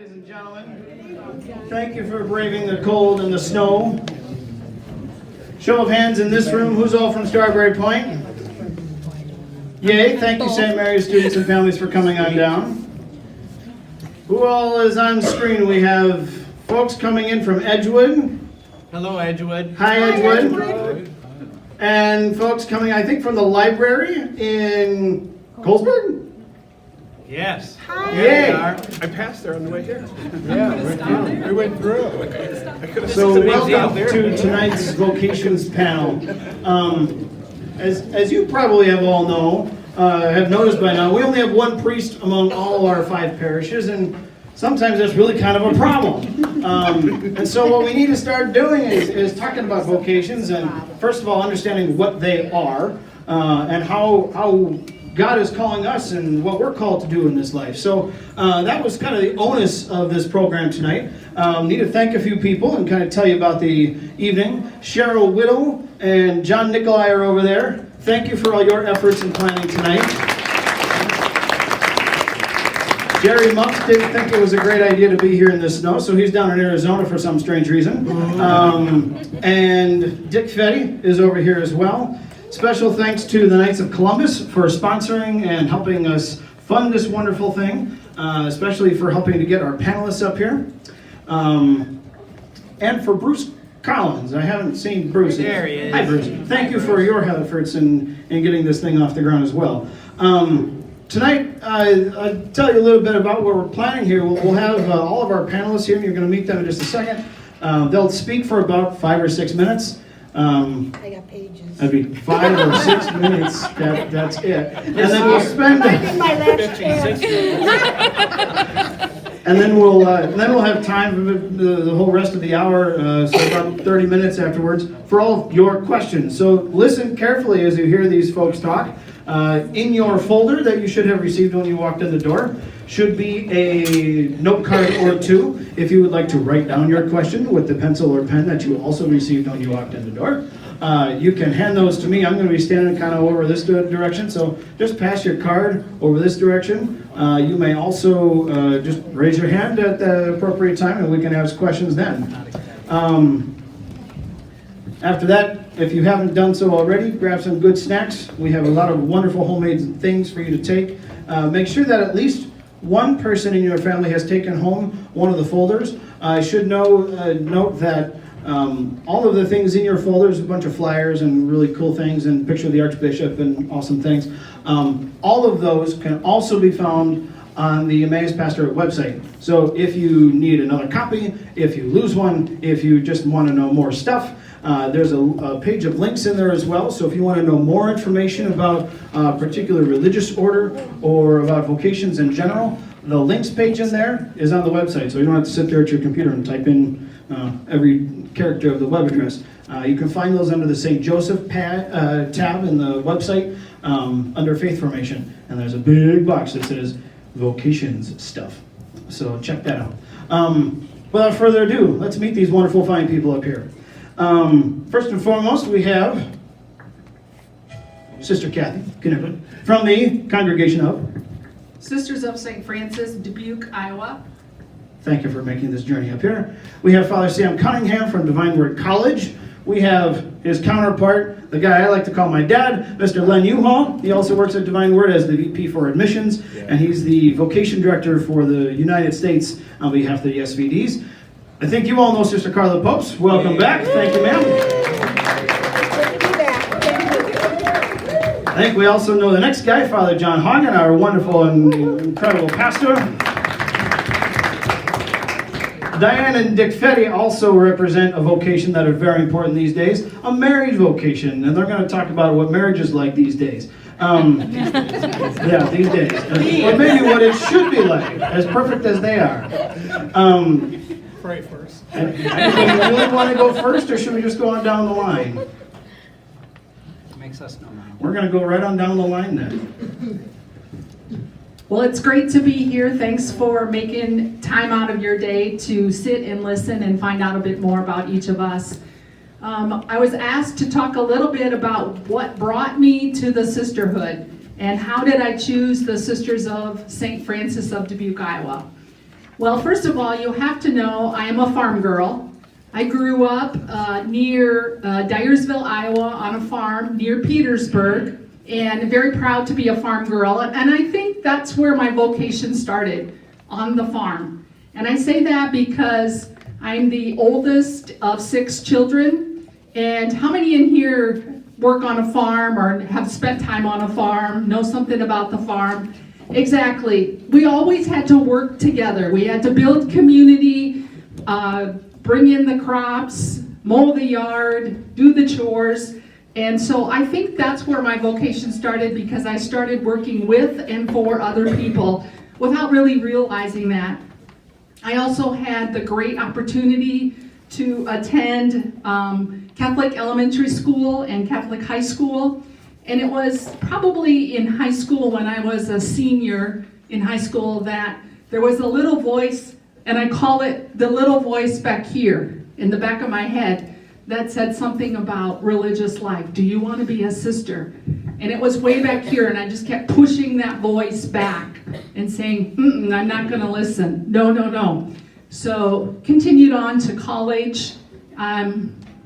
Ladies and gentlemen, thank you for braving the cold and the snow. Show of hands in this room, who's all from Strawberry Point? Yay, thank you St. Mary's students and families for coming on down. Who all is on screen? We have folks coming in from Edgewood. Hello, Edgewood. Hi, Edgewood. And folks coming, I think, from the library in Colesburg? Yes. Hi. Yay. I passed there on the way here. Yeah, We went through. So welcome to tonight's Vocations panel. As you probably have all have noticed by now, we only have one priest among all our 5 parishes, and sometimes that's really kind of a problem. And so what we need to start doing is talking about vocations, and first of all, understanding what they are, and how God is calling us and what we're called to do in this life. So that was kind of the onus of this program tonight. Need to thank a few people and kind of tell you about the evening. Cheryl Whittle and John Nicolai are over there. Thank you for all your efforts in planning tonight. Jerry Muff didn't think it was a great idea to be here in the snow, so he's down in Arizona for some strange reason. And Dick Fette is over here as well. Special thanks to the Knights of Columbus for sponsoring and helping us fund this wonderful thing, especially for helping to get our panelists up here. And for Bruce Collins. I haven't seen Bruce. There he is. Hi, Bruce. Thank you for your efforts in getting this thing off the ground as well. Tonight, I'll tell you a little bit about what we're planning here. We'll have all of our panelists here, and you're going to meet them in just a second. They'll speak for about 5 or 6 minutes. I got pages. That'd be 5 or 6 minutes. That's it. And then we'll spend. Might be my last chance. And then we'll have time for the whole rest of the hour, so about 30 minutes afterwards, for all of your questions. So listen carefully as you hear these folks talk. In your folder that you should have received when you walked in the door should be a note card or 2 if you would like to write down your question with the pencil or pen that you also received when you walked in the door. You can hand those to me. I'm going to be standing kind of over this direction, so just pass your card over this direction. You may also just raise your hand at the appropriate time and we can ask questions then. After that, if you haven't done so already, grab some good snacks. We have a lot of wonderful homemade things for you to take. Make sure that at least one person in your family has taken home one of the folders. I should note that all of the things in your folders, a bunch of flyers and really cool things and picture of the Archbishop and awesome things. All of those can also be found on the Emmaus Pastorate website. So if you need another copy, if you lose one, if you just want to know more stuff, there's a page of links in there as well. So if you want to know more information about a particular religious order or about vocations in general, the links page in there is on the website. So you don't have to sit there at your computer and type in every character of the web address. You can find those under the St. Joseph tab in the website under Faith Formation. And there's a big box that says Vocations stuff. So check that out. Without further ado, let's meet these wonderful fine people up here. First and foremost, we have Sister Kathy Knipper from the Congregation of Sisters of St. Francis, Dubuque, Iowa. Thank you for making this journey up here. We have Father Sam Cunningham from Divine Word College. We have his counterpart, the guy I like to call my dad, Mr. Len Uhal. He also works at Divine Word as the VP for admissions, and he's the Vocation Director for the United States on behalf of the SVDs. I think you all know Sister Carla Popes. Welcome back. Thank you, ma'am. I think we also know the next guy, Father John Haugen, our wonderful and incredible pastor. Dianne and Dick Fette also represent a vocation that are very important these days, a married vocation, and they're going to talk about what marriage is like these days. Yeah, these days. Or maybe what it should be like, as perfect as they are. Pray first. Anything you really want to go first, or should we just go on down the line? It makes us know now. We're going to go right on down the line then. Well, it's great to be here. Thanks for making time out of your day to sit and listen and find out a bit more about each of us. I was asked to talk a little bit about what brought me to the sisterhood and how did I choose the Sisters of St. Francis of Dubuque, Iowa. Well, first of all, you have to know I am a farm girl. I grew up near Dyersville, Iowa, on a farm near Petersburg, and very proud to be a farm girl. And I think that's where my vocation started, on the farm. And I say that because I'm the oldest of 6 children. And how many in here work on a farm or have spent time on a farm, know something about the farm? Exactly. We always had to work together. We had to build community, bring in the crops, mow the yard, do the chores. And so I think that's where my vocation started, because I started working with and for other people without really realizing that. I also had the great opportunity to attend Catholic elementary school and Catholic high school. And it was probably in high school, when I was a senior in high school, that there was a little voice, and I call it the little voice back here in the back of my head, that said something about religious life. Do you want to be a sister? And it was way back here, and I just kept pushing that voice back and saying, I'm not going to listen. No. So continued on to college,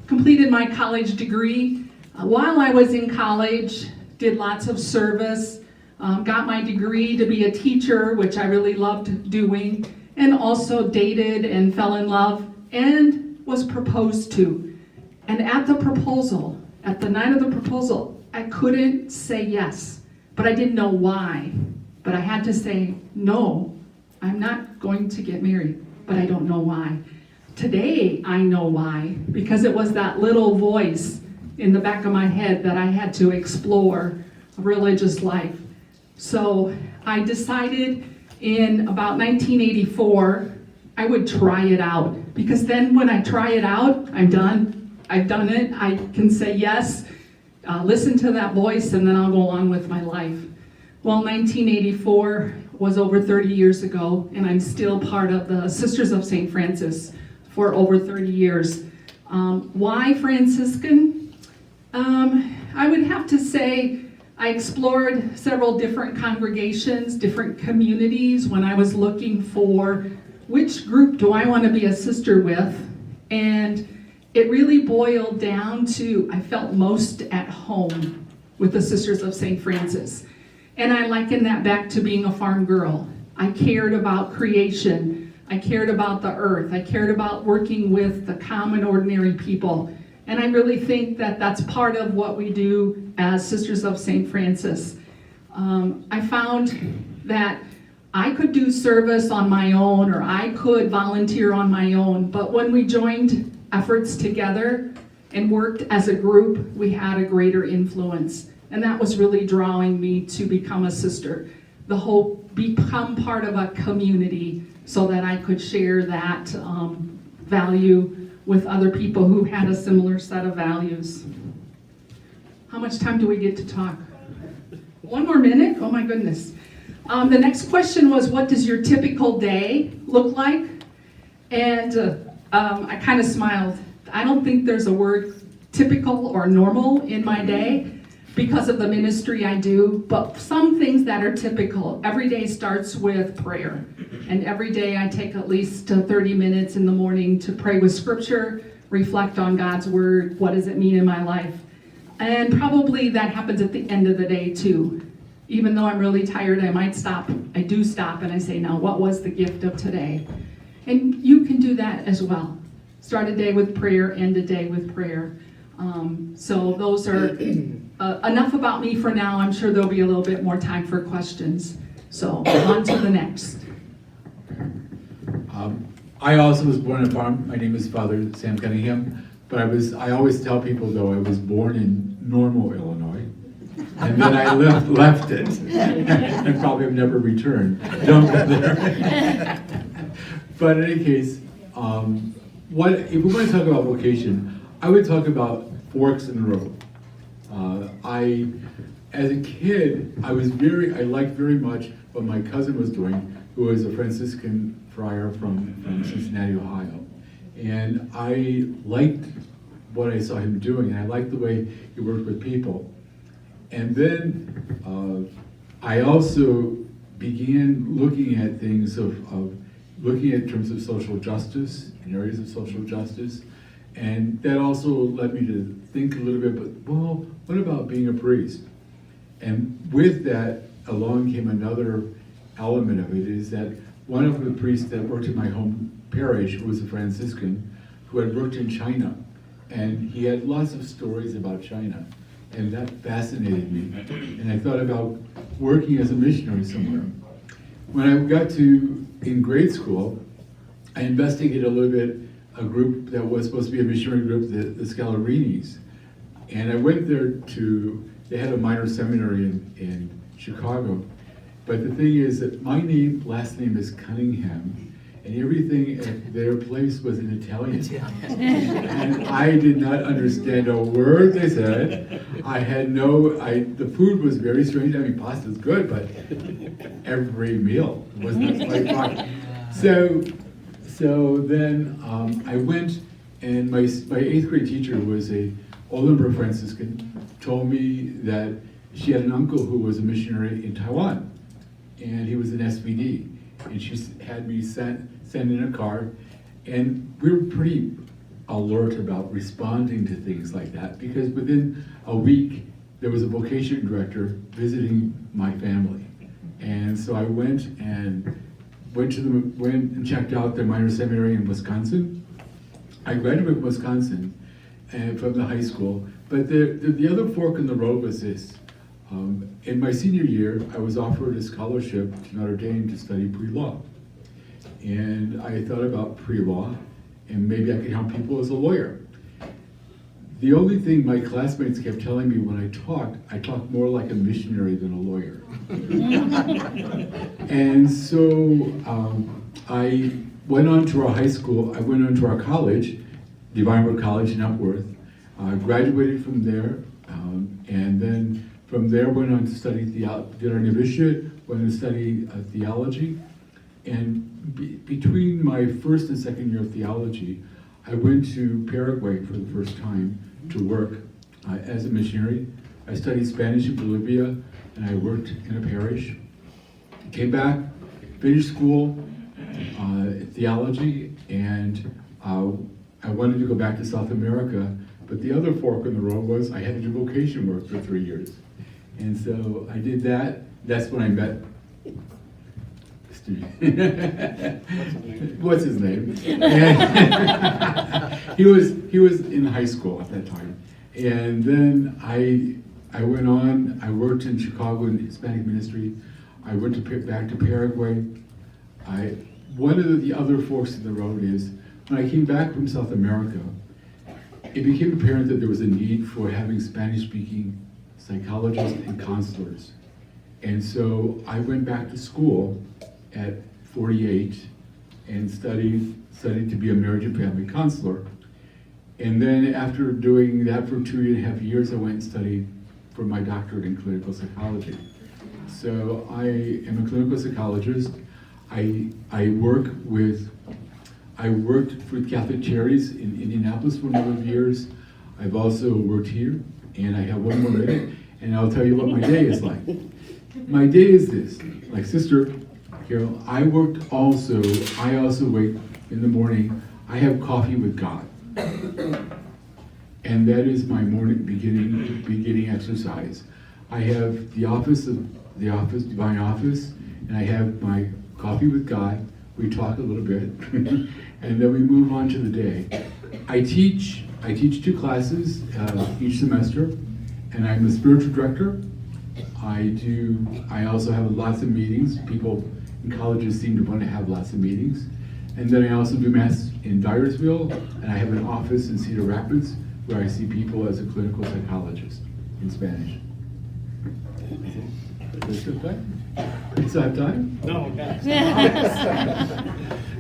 completed my college degree. While I was in college, did lots of service, got my degree to be a teacher, which I really loved doing, and also dated and fell in love and was proposed to. And at the proposal, at the night of the proposal, I couldn't say yes, but I didn't know why. But I had to say, no, I'm not going to get married, but I don't know why. Today, I know why, because it was that little voice in the back of my head that I had to explore a religious life. So I decided in about 1984, I would try it out, because then when I try it out, I'm done. I've done it. I can say yes, listen to that voice, and then I'll go on with my life. Well, 1984 was over 30 years ago, and I'm still part of the Sisters of St. Francis for over 30 years. Why Franciscan? I would have to say I explored several different congregations, different communities when I was looking for which group do I want to be a sister with. And it really boiled down to I felt most at home with the Sisters of St. Francis. And I liken that back to being a farm girl. I cared about creation. I cared about the earth. I cared about working with the common, ordinary people. And I really think that that's part of what we do as Sisters of St. Francis. I found that I could do service on my own, or I could volunteer on my own, but when we joined efforts together and worked as a group, we had a greater influence. And that was really drawing me to become a sister. The whole become part of a community so that I could share that value with other people who had a similar set of values. How much time do we get to talk? 1 more minute? Oh my goodness. The next question was, what does your typical day look like? And I kind of smiled. I don't think there's a word typical or normal in my day because of the ministry I do, but some things that are typical. Every day starts with prayer. And every day I take at least 30 minutes in the morning to pray with scripture, reflect on God's word, what does it mean in my life? And probably that happens at the end of the day too. Even though I'm really tired, I might stop. I do stop and I say, now what was the gift of today? And you can do that as well. Start a day with prayer, end a day with prayer. So those are enough about me for now. I'm sure there'll be a little bit more time for questions. So on to the next. I also was born on a farm. My name is Father Sam Cunningham, but I always tell people though I was born in Normal, Illinois, and then I left it, and probably have never returned. Don't go there. But in any case, if we want to talk about vocation, I would talk about forks in the road. As a kid, I liked very much what my cousin was doing, who was a Franciscan friar from Cincinnati, Ohio. And I liked what I saw him doing, and I liked the way he worked with people. And then I also began looking at things of looking at terms of social justice, in areas of social justice. And that also led me to think a little bit, but well, what about being a priest? And with that, along came another element of it, is that one of the priests that worked in my home parish, who was a Franciscan, who had worked in China, and he had lots of stories about China, and that fascinated me. And I thought about working as a missionary somewhere. When I got in grade school, I investigated a little bit a group that was supposed to be a missionary group, the Scalarinis. And I went there they had a minor seminary in Chicago. But the thing is that my last name is Cunningham, and everything at their place was in Italian. And I did not understand a word they said. The food was very strange. I mean, pasta's good, but every meal wasn't like fine. So then I went, and my 8th grade teacher was a Oldenburg Franciscan, told me that she had an uncle who was a missionary in Taiwan, and he was an SVD, and she had me send in a card, and we were pretty alert about responding to things like that, because within a week there was a vocation director visiting my family, and so I went and checked out their minor seminary in Wisconsin. I graduated from Wisconsin and from the high school, but the other fork in the road was this. In my senior year, I was offered a scholarship to Notre Dame to study pre-law. And I thought about pre-law, and maybe I could help people as a lawyer. The only thing my classmates kept telling me when I talked more like a missionary than a lawyer. And so I went on to our college, Divine Word College in Epworth. I graduated from there, and then from there went on to study did our novitiate, went on to study theology. And between my first and second year of theology, I went to Paraguay for the first time to work as a missionary. I studied Spanish in Bolivia, and I worked in a parish. Came back, finished school, theology, and I wanted to go back to South America, but the other fork in the road was I had to do vocation work for 3 years. And so I did that. That's when I met What's his name? He was in high school at that time. And then I went on, I worked in Chicago in Hispanic ministry. I went back to Paraguay. One of the other forks in the road is, when I came back from South America, it became apparent that there was a need for having Spanish-speaking psychologists and counselors. And so I went back to school at 48 and studied to be a marriage and family counselor. And then after doing that for 2.5 years, I went and studied for my doctorate in clinical psychology. So I am a clinical psychologist. I worked for Catholic Charities in Indianapolis for a number of years. I've also worked here, and I have one more minute, and I'll tell you what my day is like. My day is this, like Sister Carol, I also wake in the morning, I have coffee with God. And that is my morning beginning exercise. I have the divine office, and I have my coffee with God. We talk a little bit, and then we move on to the day. I teach 2 classes each semester, and I'm the spiritual director. I also have lots of meetings. People in colleges seem to want to have lots of meetings. And then I also do Mass in Dyersville, and I have an office in Cedar Rapids where I see people as a clinical psychologist in Spanish. Is that time? Is that time? No,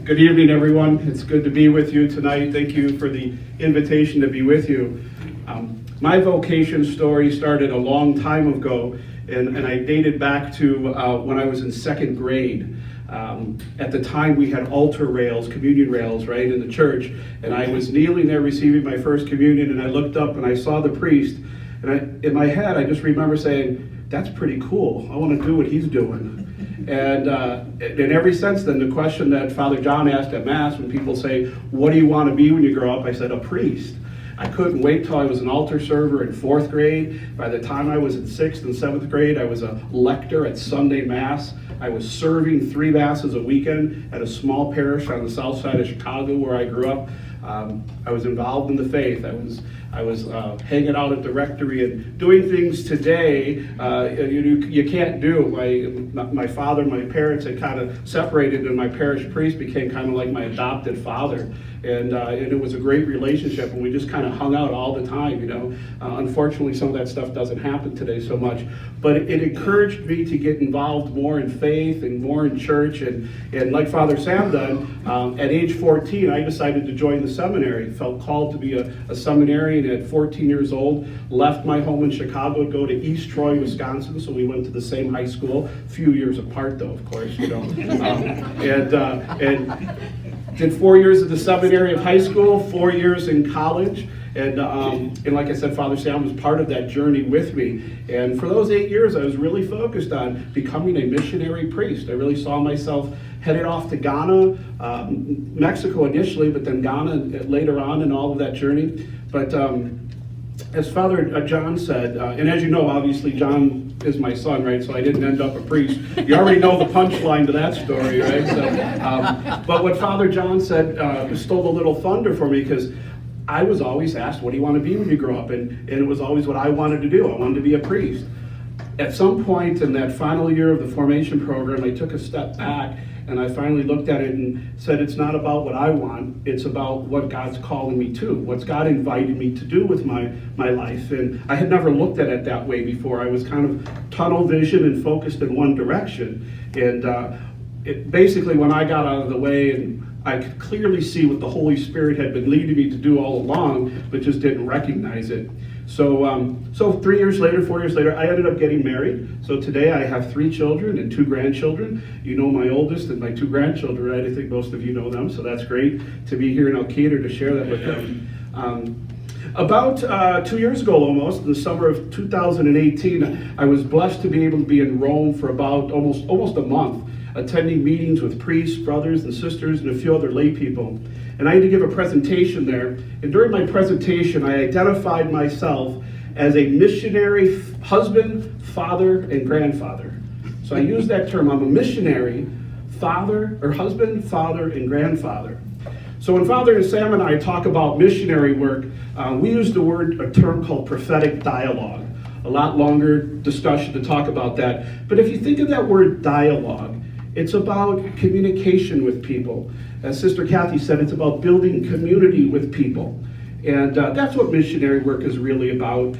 Good evening, everyone. It's good to be with you tonight. Thank you for the invitation to be with you. My vocation story started a long time ago, and I dated back to when I was in 2nd grade. At the time we had altar rails, communion rails, right, in the church, and I was kneeling there receiving my first communion, and I looked up and I saw the priest, and in my head I just remember saying, that's pretty cool, I want to do what he's doing. And ever since then, the question that Father John asked at Mass when people say, what do you want to be when you grow up? I said, a priest. I couldn't wait till I was an altar server in 4th grade. By the time I was in 6th and 7th grade, I was a lector at Sunday Mass. I was serving 3 Masses a weekend at a small parish on the south side of Chicago where I grew up. I was involved in the faith. I was hanging out at the rectory and doing things today you can't do. My father, my parents had kind of separated, and my parish priest became kind of like my adopted father. And it was a great relationship, and we just kind of hung out all the time, you know. Unfortunately, some of that stuff doesn't happen today so much. But it encouraged me to get involved more in faith and more in church. And like Father Sam done, at age 14, I decided to join the seminary. Felt called to be a seminarian at 14 years old. Left my home in Chicago to go to East Troy, Wisconsin. So we went to the same high school, a few years apart though, of course, you know. And did 4 years at the seminary of high school, 4 years in college, and like I said, Father Sam was part of that journey with me. And for those 8 years, I was really focused on becoming a missionary priest. I really saw myself headed off to Ghana, Mexico initially, but then Ghana later on in all of that journey. But as Father John said, and as you know, obviously John is my son, right? So I didn't end up a priest. You already know the punchline to that story, right? So, but what Father John said stole a little thunder for me, because I was always asked, what do you want to be when you grow up? And it was always what I wanted to do. I wanted to be a priest. At some point in that final year of the formation program, I took a step back and I finally looked at it and said, it's not about what I want, it's about what God's calling me to, what's God invited me to do with my life. And I had never looked at it that way before. I was kind of tunnel vision and focused in one direction. And basically when I got out of the way, and I could clearly see what the Holy Spirit had been leading me to do all along, but just didn't recognize it. So 3 years later, 4 years later, I ended up getting married. So today I have 3 children and 2 grandchildren. You know my oldest and my 2 grandchildren, right? I think most of you know them, so that's great to be here in Elkader to share that with them. About 2 years ago almost, in the summer of 2018, I was blessed to be able to be in Rome for about almost a month, attending meetings with priests, brothers and sisters, and a few other lay people. And I had to give a presentation there. And during my presentation, I identified myself as a missionary husband, father, and grandfather. So I use that term. I'm a missionary father, or husband, father, and grandfather. So when Father Sam and I talk about missionary work, we use a term called prophetic dialogue. A lot longer discussion to talk about that. But if you think of that word dialogue, it's about communication with people. As Sister Kathy said, it's about building community with people. And that's what missionary work is really about.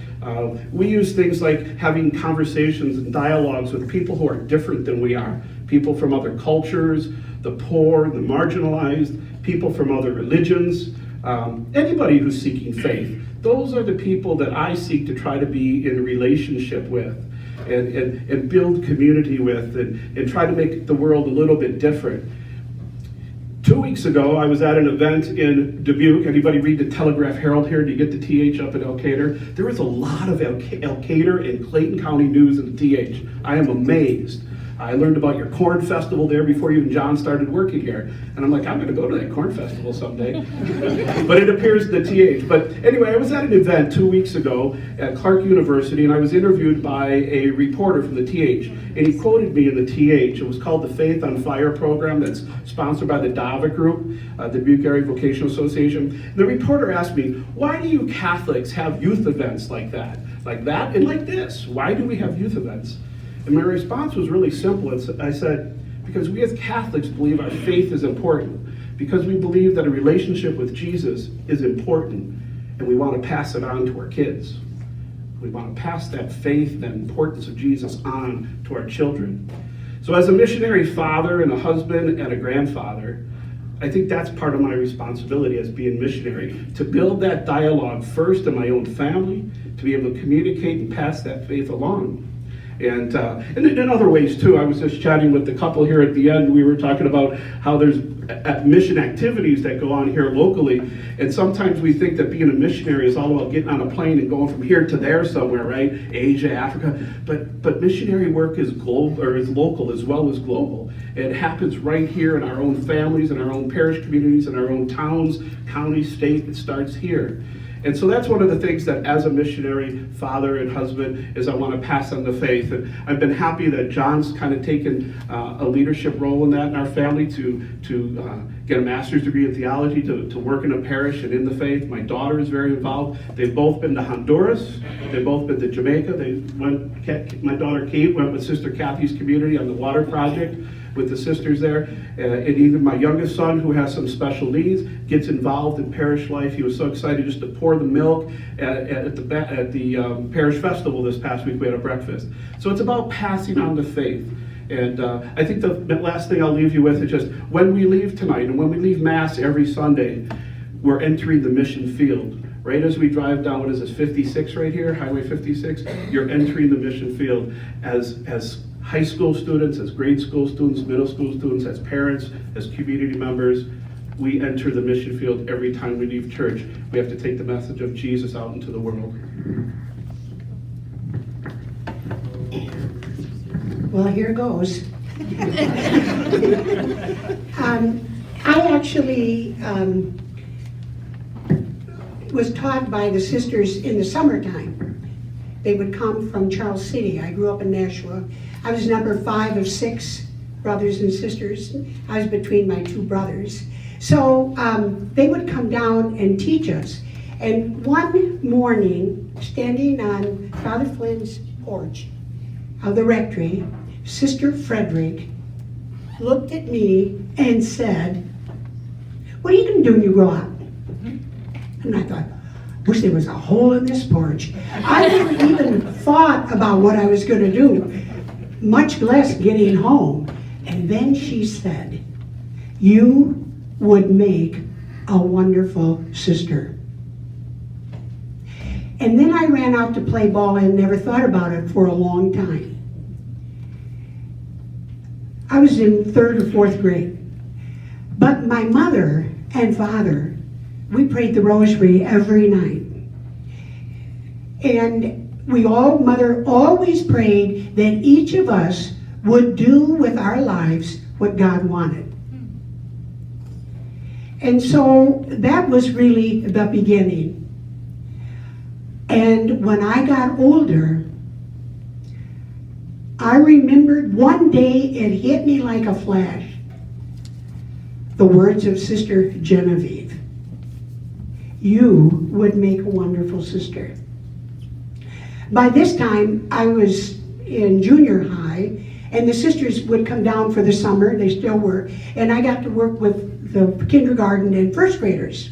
We use things like having conversations and dialogues with people who are different than we are. People from other cultures, the poor, the marginalized, people from other religions, anybody who's seeking faith. Those are the people that I seek to try to be in relationship with. And build community with, and try to make the world a little bit different. 2 weeks ago, I was at an event in Dubuque. Anybody read the Telegraph Herald here? Do you get the TH up at Elkader? There was a lot of Elkader and Clayton County news in the TH. I am amazed. I learned about your corn festival there before even John started working here. And I'm like, I'm going to go to that corn festival someday. But it appears the TH. But anyway, I was at an event 2 weeks ago at Clark University, and I was interviewed by a reporter from the TH. And he quoted me in the TH. It was called the Faith on Fire program that's sponsored by the DAVA group, the Dubuque Area Vocational Association. And the reporter asked me, why do you Catholics have youth events like that? Like that and like this? Why do we have youth events? And my response was really simple. I said, because we as Catholics believe our faith is important, because we believe that a relationship with Jesus is important, and we want to pass it on to our kids. We want to pass that faith, that importance of Jesus on to our children. So as a missionary father and a husband and a grandfather, I think that's part of my responsibility as being missionary, to build that dialogue first in my own family, to be able to communicate and pass that faith along. And in other ways too. I was just chatting with the couple here at the end. We were talking about how there's mission activities that go on here locally, and sometimes we think that being a missionary is all about getting on a plane and going from here to there somewhere, right? Asia, Africa. But missionary work is global, or is local as well as global. It happens right here in our own families, in our own parish communities, in our own towns, counties, state. It starts here. And so that's one of the things that as a missionary father and husband is I want to pass on the faith. And I've been happy that John's kind of taken a leadership role in that in our family to get a master's degree in theology, to work in a parish and in the faith. My daughter is very involved. They've both been to Honduras. They've both been to Jamaica. My daughter Kate went with Sister Kathy's community on the water project with the sisters there, and even my youngest son, who has some special needs, gets involved in parish life. He was so excited just to pour the milk at the parish festival this past week. We had a breakfast. So it's about passing on the faith. And I think the last thing I'll leave you with is just when we leave tonight, and when we leave Mass every Sunday, we're entering the mission field. Right as we drive down, what is this, 56 right here, Highway 56? You're entering the mission field as high school students, as grade school students, middle school students, as parents, as community members. We enter the mission field every time we leave church. We have to take the message of Jesus out into the world. Well, here goes. I actually was taught by the sisters in the summertime. They would come from Charles City. I grew up in Nashua. I was number 5 of 6 brothers and sisters. I was between my 2 brothers. So they would come down and teach us. And one morning, standing on Father Flynn's porch of the rectory, Sister Frederick looked at me and said, "What are you going to do when you grow up?" And I thought, wish there was a hole in this porch. I hadn't even thought about what I was going to do, much less getting home. And then she said, "You would make a wonderful sister." And then I ran out to play ball and never thought about it for a long time. I was in 3rd or 4th grade. But my mother and father, we prayed the rosary every night. And mother always prayed that each of us would do with our lives what God wanted. And so that was really the beginning. And when I got older, I remembered one day it hit me like a flash. The words of Sister Genevieve. "You would make a wonderful sister." By this time, I was in junior high, and the sisters would come down for the summer. They still were. And I got to work with the kindergarten and first graders.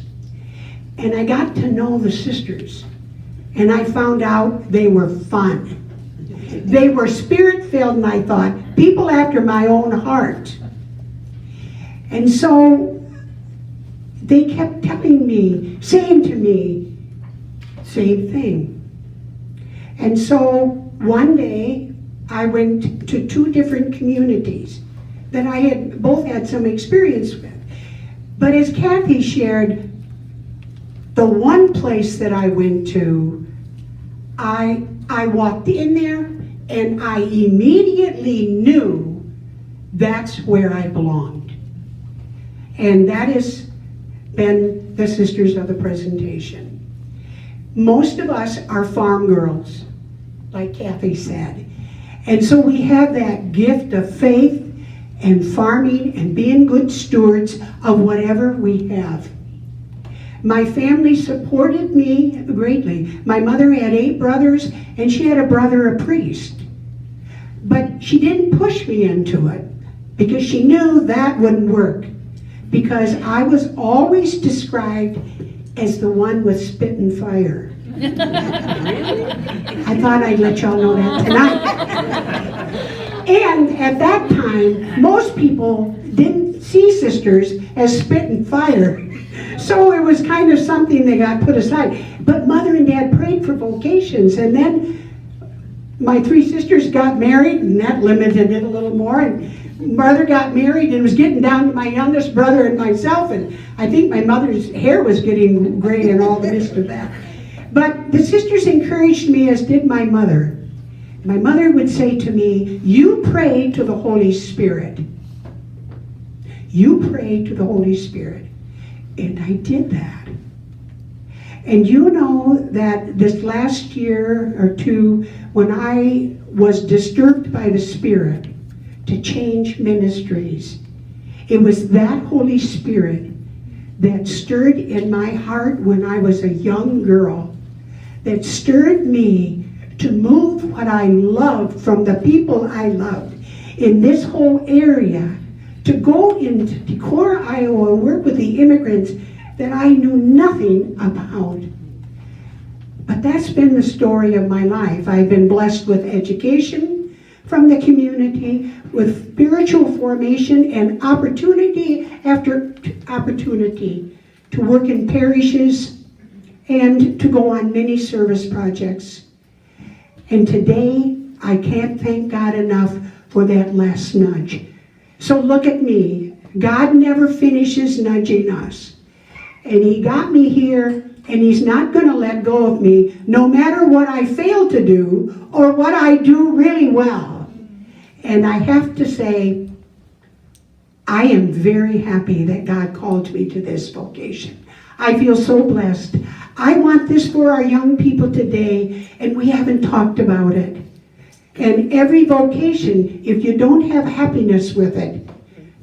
And I got to know the sisters. And I found out they were fun. They were spirit-filled, and I thought, people after my own heart. And so they kept telling me, saying to me, same thing. And so one day I went to 2 different communities that I had both had some experience with. But as Kathy shared, the one place that I went to, I walked in there and I immediately knew that's where I belonged. And that has been the Sisters of the Presentation. Most of us are farm girls, like Kathy said. And so we have that gift of faith and farming and being good stewards of whatever we have. My family supported me greatly. My mother had 8 brothers, and she had a brother, a priest. But she didn't push me into it because she knew that wouldn't work. Because I was always described as the one with spit and fire. I thought I'd let y'all know that tonight. And at that time, most people didn't see sisters as spit and fire. So it was kind of something that got put aside. But Mother and Dad prayed for vocations, and then my 3 sisters got married, and that limited it a little more. And brother got married, and it was getting down to my youngest brother and myself. And I think my mother's hair was getting gray and all the rest of that. But the sisters encouraged me, as did my mother. My mother would say to me, "You pray to the Holy Spirit. You pray to the Holy Spirit." And I did that. And you know that this last year or two, when I was disturbed by the Spirit to change ministries, it was that Holy Spirit that stirred in my heart when I was a young girl, that stirred me to move what I loved from the people I loved in this whole area, to go into Decorah, Iowa, and work with the immigrants that I knew nothing about. But that's been the story of my life. I've been blessed with education from the community, with spiritual formation and opportunity after opportunity to work in parishes and to go on many service projects. And today, I can't thank God enough for that last nudge. So look at me. God never finishes nudging us. And He got me here, and He's not going to let go of me, no matter what I fail to do or what I do really well. And I have to say, I am very happy that God called me to this vocation. I feel so blessed. I want this for our young people today, and we haven't talked about it. And every vocation, if you don't have happiness with it,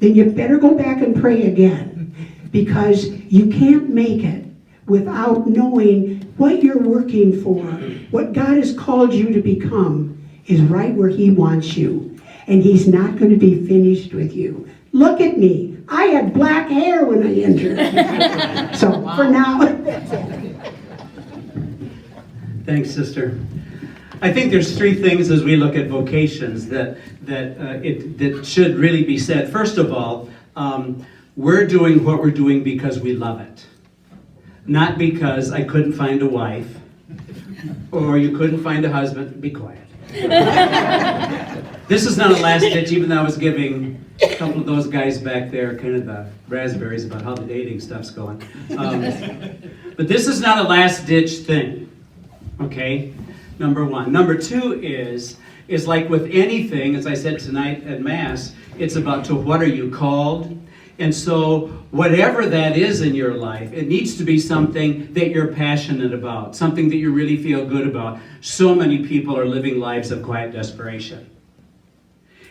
then you better go back and pray again, because you can't make it without knowing what you're working for. What God has called you to become is right where He wants you, and He's not going to be finished with you. Look at me. I had black hair when I entered. So wow. For now. Thanks, sister. I think there's 3 things as we look at vocations that should really be said. First of all, we're doing what we're doing because we love it. Not because I couldn't find a wife or you couldn't find a husband. Be quiet. This is not a last ditch, even though I was giving a couple of those guys back there kind of the raspberries about how the dating stuff's going. But this is not a last ditch thing. Okay? Number 1. Number 2 is like with anything, as I said tonight at Mass, it's about to what are you called? And so whatever that is in your life, it needs to be something that you're passionate about, something that you really feel good about. So many people are living lives of quiet desperation.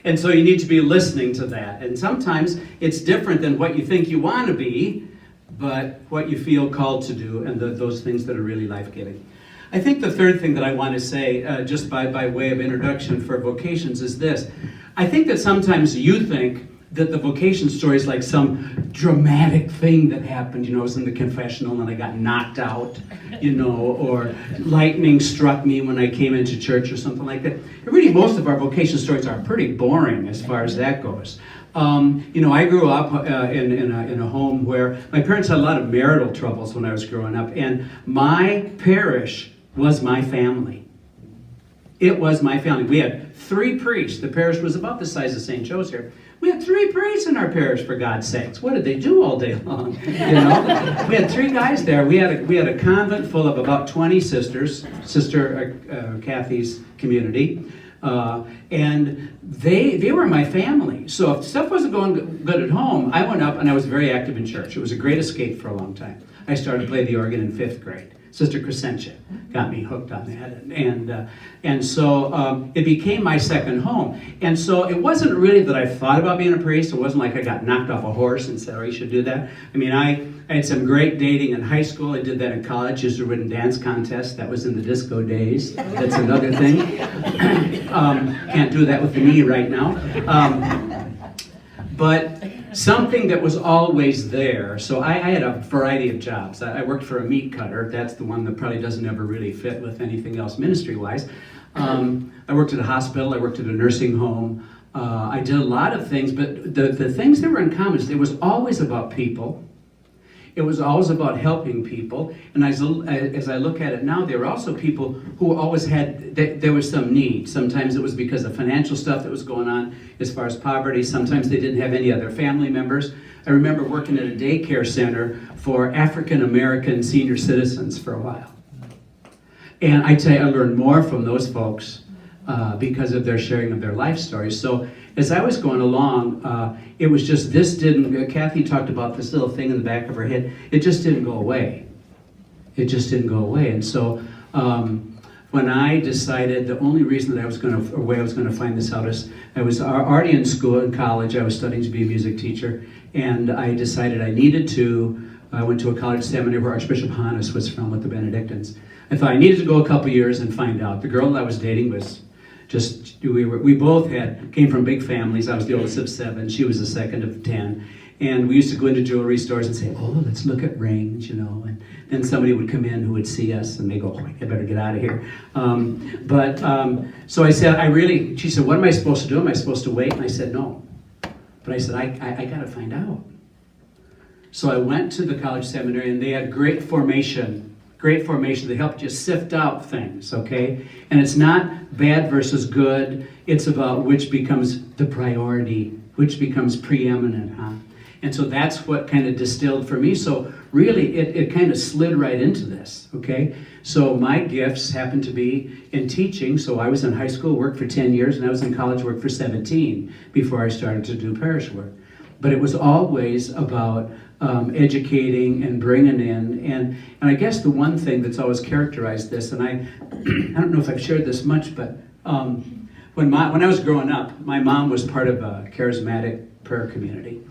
And so you need to be listening to that. And sometimes it's different than what you think you want to be, but what you feel called to do, and those things that are really life-giving. I think the third thing that I want to say, just by way of introduction for vocations, is this. I think that sometimes you think that the vocation story is like some dramatic thing that happened, I was in the confessional and I got knocked out, or lightning struck me when I came into church or something like that. And really, most of our vocation stories are pretty boring as far as that goes. I grew up in a home where my parents had a lot of marital troubles when I was growing up, and my parish was my family. It was my family. We had 3 priests. The parish was about the size of St. Joe's here. We had 3 priests in our parish, for God's sakes. What did they do all day long? We had 3 guys there. We had a convent full of about 20 sisters, Sister Kathy's community, and they were my family. So if stuff wasn't going good at home, I went up and I was very active in church. It was a great escape for a long time. I started to play the organ in 5th grade. Sister Crescentia got me hooked on that, and so it became my second home. And so it wasn't really that I thought about being a priest. It wasn't like I got knocked off a horse and said, "Oh, you should do that." I mean, I had some great dating in high school. I did that in college. Used to win dance contests. That was in the disco days. That's another thing. Can't do that with the knee right now. But something that was always there. So I had a variety of jobs. I worked for a meat cutter. That's the one that probably doesn't ever really fit with anything else ministry-wise. I worked at a hospital. I worked at a nursing home. I did a lot of things, but the things that were in common is it was always about people. It was always about helping people. And as I look at it now, there were also people who always had, there was some need. Sometimes it was because of financial stuff that was going on as far as poverty. Sometimes they didn't have any other family members. I remember working at a daycare center for African American senior citizens for a while. And I tell you, I learned more from those folks because of their sharing of their life stories. So as I was going along, it was just, this didn't, Kathy talked about this little thing in the back of her head, it just didn't go away. It just didn't go away. And so when I decided, the only reason that I was going to, or way I was going to find this out is, I was already in school, in college, I was studying to be a music teacher, and I decided I needed to, I went to a college seminary where Archbishop Hannes was from with the Benedictines. I thought I needed to go a couple years and find out. The girl that I was dating was just, we both came from big families. I was the oldest of 7, she was the second of 10. And we used to go into jewelry stores and say, oh, let's look at rings, you know. And then somebody would come in who would see us and they go, oh, I better get out of here. So I said, she said, what am I supposed to do? Am I supposed to wait? And I said, no. But I said, I got to find out. So I went to the college seminary and they had great formation. They helped you sift out things, okay? And it's not bad versus good. It's about which becomes the priority, which becomes preeminent, huh? And so that's what kind of distilled for me. So really, it kind of slid right into this, okay? So my gifts happened to be in teaching. So I was in high school, worked for 10 years, and I was in college, worked for 17 before I started to do parish work. But it was always about educating and bringing in. And I guess the one thing that's always characterized this, and I don't know if I've shared this much, but when I was growing up, my mom was part of a charismatic prayer community.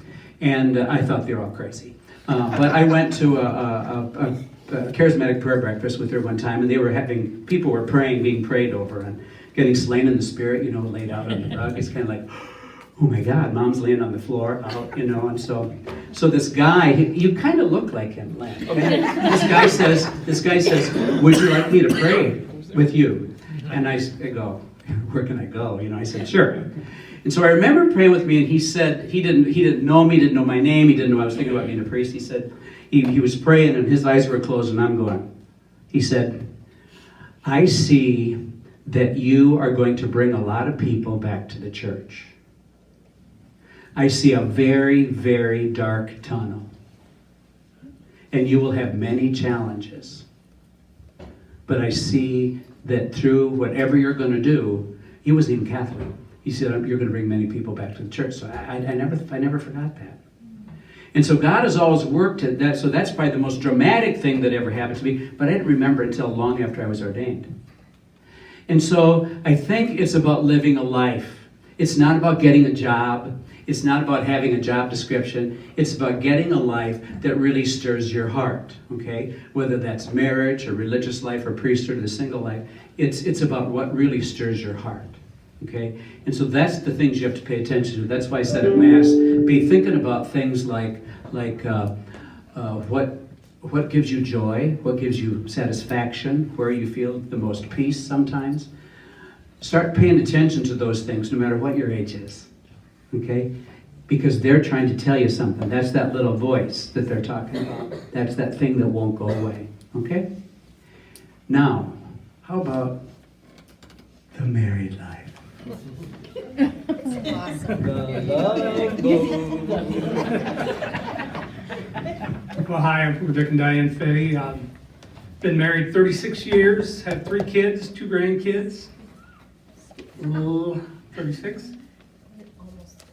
And I thought they were all crazy. But I went to a charismatic prayer breakfast with her one time, and people were praying, being prayed over, and getting slain in the spirit, you know, laid out on the rug. It's kind of like, oh my God, Mom's laying on the floor, out, you know. And so this guy, you kind of look like him, Len. Okay? This guy says, would you like me to pray with you? And I go, where can I go? You know, I said, sure. And so I remember praying with me, and he said, he didn't know me, didn't know my name, he didn't know I was thinking about being a priest. He said, he was praying, and his eyes were closed, and I'm going. He said, I see that you are going to bring a lot of people back to the church. I see a very, very dark tunnel, and you will have many challenges. But I see that through whatever you're going to do, he wasn't even Catholic. He said, you're going to bring many people back to the church. So I never forgot that. And so God has always worked at that. So that's probably the most dramatic thing that ever happened to me. But I didn't remember until long after I was ordained. And so I think it's about living a life. It's not about getting a job. It's not about having a job description. It's about getting a life that really stirs your heart, okay? Whether that's marriage or religious life or priesthood or the single life. It's about what really stirs your heart. Okay, and so that's the things you have to pay attention to. That's why I said at Mass, be thinking about things like what gives you joy, what gives you satisfaction, where you feel the most peace sometimes. Start paying attention to those things no matter what your age is, okay? Because they're trying to tell you something. That's that little voice that they're talking about. That's that thing that won't go away, okay? Now, how about the married life? Well, hi, I'm Dick and Dianne Fette. Been married 36 years, have 3 kids, 2 grandkids. 36? Almost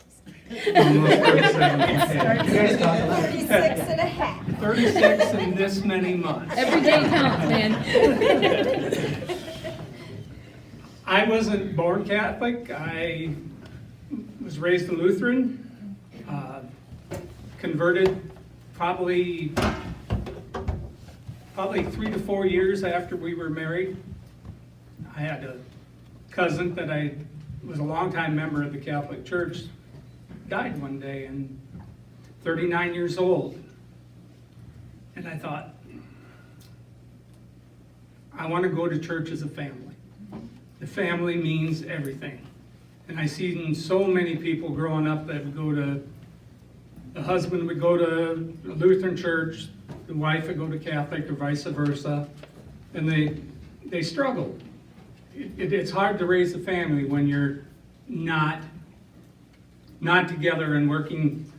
37. Okay. 36 and a half. 36 in this many months. Every day counts, man. I wasn't born Catholic. I was raised a Lutheran. Converted probably 3 to 4 years after we were married. I had a cousin that I was a longtime member of the Catholic Church, died one day, and 39 years old. And I thought, I want to go to church as a family. The family means everything. And I've seen so many people growing up that go to the husband would go to Lutheran church, the wife would go to Catholic, or vice versa, and they struggled. It's hard to raise a family when you're not together and working,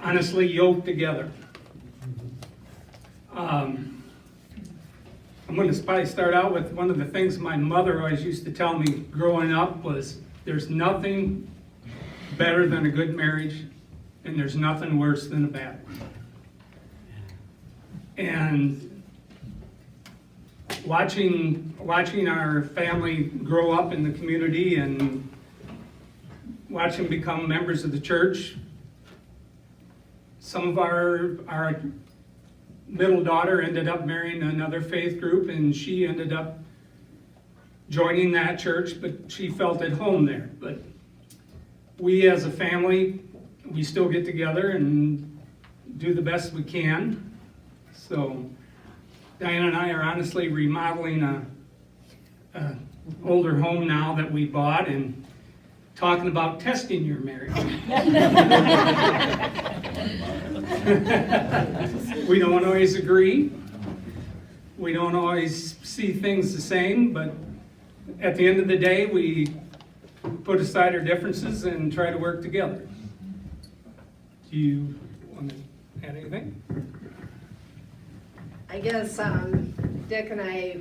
honestly, yoked together. I'm going to probably start out with one of the things my mother always used to tell me growing up was, there's nothing better than a good marriage, and there's nothing worse than a bad one. And watching our family grow up in the community and watch them become members of the church. Some of our middle daughter ended up marrying another faith group, and she ended up joining that church, but she felt at home there. But we as a family, we still get together and do the best we can. So Diane and I are honestly remodeling a older home now that we bought, and talking about testing your marriage. We don't always agree. We don't always see things the same, but at the end of the day, we put aside our differences and try to work together. Do you want to add anything? I guess Dick and I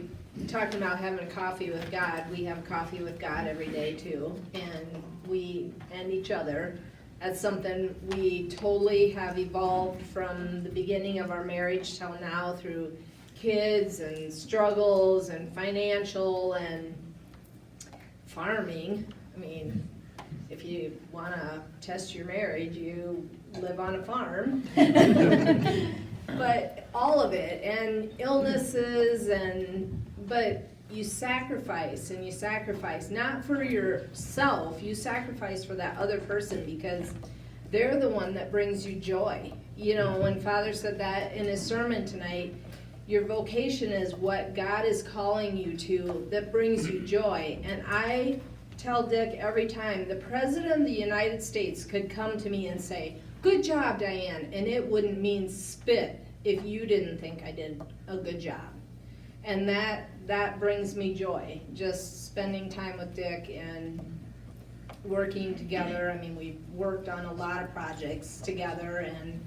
talking about having a coffee with God. We have coffee with God every day too, and we and each other. That's something we totally have evolved from the beginning of our marriage till now, through kids and struggles and financial and farming. I mean, if you want to test your marriage, you live on a farm. But all of it, and illnesses, but you sacrifice, and you sacrifice not for yourself, you sacrifice for that other person, because they're the one that brings you joy. You know, when Father said that in his sermon tonight, your vocation is what God is calling you to that brings you joy. And I tell Dick every time, the President of the United States could come to me and say, "Good job, Diane," and it wouldn't mean spit if you didn't think I did a good job. And that brings me joy, just spending time with Dick and working together. I mean, we've worked on a lot of projects together, and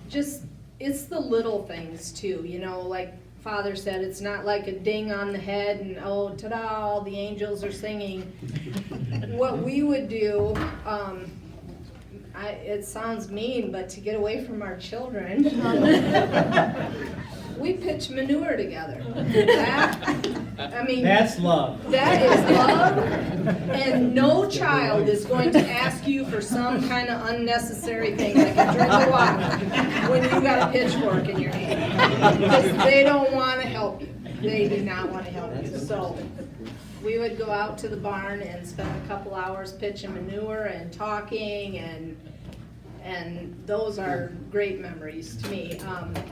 just, it's the little things too, you know, like Father said, it's not like a ding on the head and, oh, ta-da, all the angels are singing. What we would do, it sounds mean, but to get away from our children, we pitch manure together. That's love. That is love, and no child is going to ask you for some kind of unnecessary thing, like a drink of water, when you got a pitchfork in your hand. Because they don't want to help you. They do not want to help you. So we would go out to the barn and spend a couple hours pitching manure and talking, and those are great memories to me.